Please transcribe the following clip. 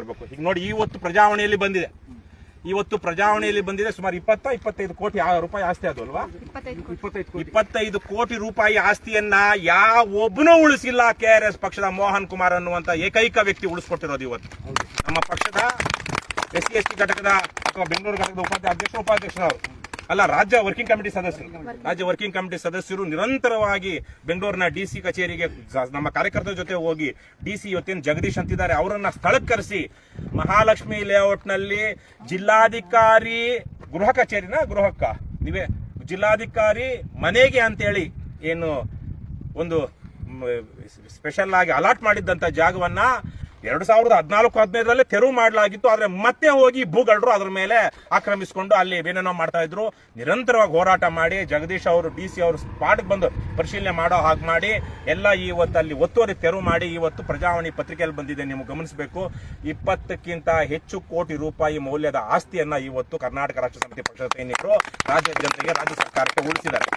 ಈಗ ನೋಡಿ, ಇವತ್ತು ಪ್ರಜಾವಾಣಿಯಲ್ಲಿ ಬಂದಿದೆ. ಸುಮಾರು 25 ಕೋಟಿ ರೂಪಾಯಿ ಆಸ್ತಿ ಅದು ಅಲ್ವಾ? 25 ಕೋಟಿ ರೂಪಾಯಿ ಆಸ್ತಿಯನ್ನ ಯಾವೊಬ್ಬನೂ ಉಳಿಸಿಲ್ಲ. KRS ಪಕ್ಷದ ಮೋಹನ್ ಕುಮಾರ್ ಅನ್ನುವಂತ ಏಕೈಕ ವ್ಯಕ್ತಿ ಉಳಿಸ್ಕೊಟ್ಟಿರೋದು ಇವತ್ತು. ನಮ್ಮ ಪಕ್ಷದ SC/ST ಘಟಕದ ಅಥವಾ ಬೆಂಗಳೂರು ಘಟಕದ ಉಪಾಧ್ಯಕ್ಷರವರು ಅಲ್ಲ, ರಾಜ್ಯ ವರ್ಕಿಂಗ್ ಕಮಿಟಿ ಸದಸ್ಯರು ನಿರಂತರವಾಗಿ ಬೆಂಗಳೂರಿನ DC ಕಚೇರಿಗೆ ನಮ್ಮ ಕಾರ್ಯಕರ್ತರ ಜೊತೆ ಹೋಗಿ DC ಇವತ್ತೇನು ಜಗದೀಶ್ ಅಂತಿದ್ದಾರೆ ಅವರನ್ನ ಸ್ಥಳಕ್ಕೆ ಕರೆಸಿ ಮಹಾಲಕ್ಷ್ಮಿ ಲೇಔಟ್ನಲ್ಲಿ ಜಿಲ್ಲಾಧಿಕಾರಿ ಜಿಲ್ಲಾಧಿಕಾರಿ ಮನೆಗೆ ಅಂತೇಳಿ ಏನು ಒಂದು ಸ್ಪೆಷಲ್ ಆಗಿ ಅಲಾಟ್ ಮಾಡಿದ್ದಂತ ಜಾಗವನ್ನ 2014-15 ತೆರವು ಮಾಡಲಾಗಿತ್ತು. ಆದ್ರೆ ಮತ್ತೆ ಹೋಗಿ ಭೂಗಳ್ಳರು ಅದರ ಮೇಲೆ ಆಕ್ರಮಿಸಿಕೊಂಡು ಅಲ್ಲಿ ಏನೇನೋ ಮಾಡ್ತಾ ಇದ್ರು. ನಿರಂತರವಾಗಿ ಹೋರಾಟ ಮಾಡಿ ಜಗದೀಶ್ ಅವರು DC ಅವರು ಸ್ಪಾಟ್ಗೆ ಬಂದು ಪರಿಶೀಲನೆ ಮಾಡೋ ಹಾಗೆ ಮಾಡಿ ಎಲ್ಲ ಇವತ್ತು ಅಲ್ಲಿ ಒತ್ತುವರಿ ತೆರವು ಮಾಡಿ ಇವತ್ತು ಪ್ರಜಾವಾಣಿ ಪತ್ರಿಕೆಯಲ್ಲಿ ಬಂದಿದೆ. ನೀವು ಗಮನಿಸಬೇಕು, 20ಕ್ಕಿಂತ ಹೆಚ್ಚು ಕೋಟಿ ರೂಪಾಯಿ ಮೌಲ್ಯದ ಆಸ್ತಿಯನ್ನ ಇವತ್ತು ಕರ್ನಾಟಕ ರಾಷ್ಟ್ರ ಸಮಿತಿ ಪಕ್ಷದ ಸೈನಿಕರು ರಾಜ್ಯದ ಜನತೆಗೆ, ರಾಜ್ಯ ಸರ್ಕಾರಕ್ಕೆ ಉಳಿಸಿದ್ದಾರೆ.